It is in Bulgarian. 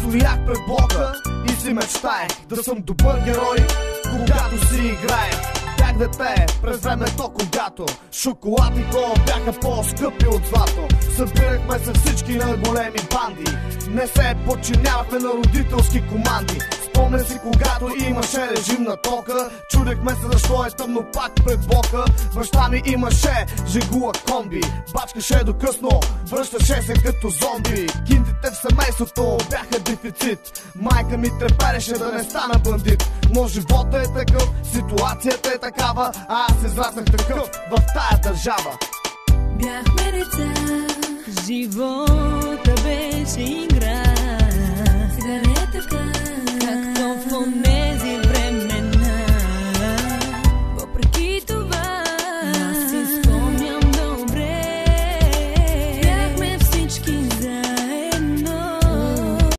Стоях пред блока и си мечтаех да съм добър герой, когато си играех. Бях дете през времето, когато шоколад и кола бяха по-скъпи от злато. Събирахме се всички на големи банди, не се подчинявахме на родителски команди. Спомня си, когато имаше режим на тока, чудехме се защо е тъмно пак пред блока. Баща ми имаше жигула комби, бачкаше до късно, връщаше се като зомби. Кинтите в семейството бяха дефицит, майка ми трепереше да не стана бандит. Но живота е такъв, ситуацията е такава, а аз израснах такъв в тая държава. Бяхме деца, живота беше игра.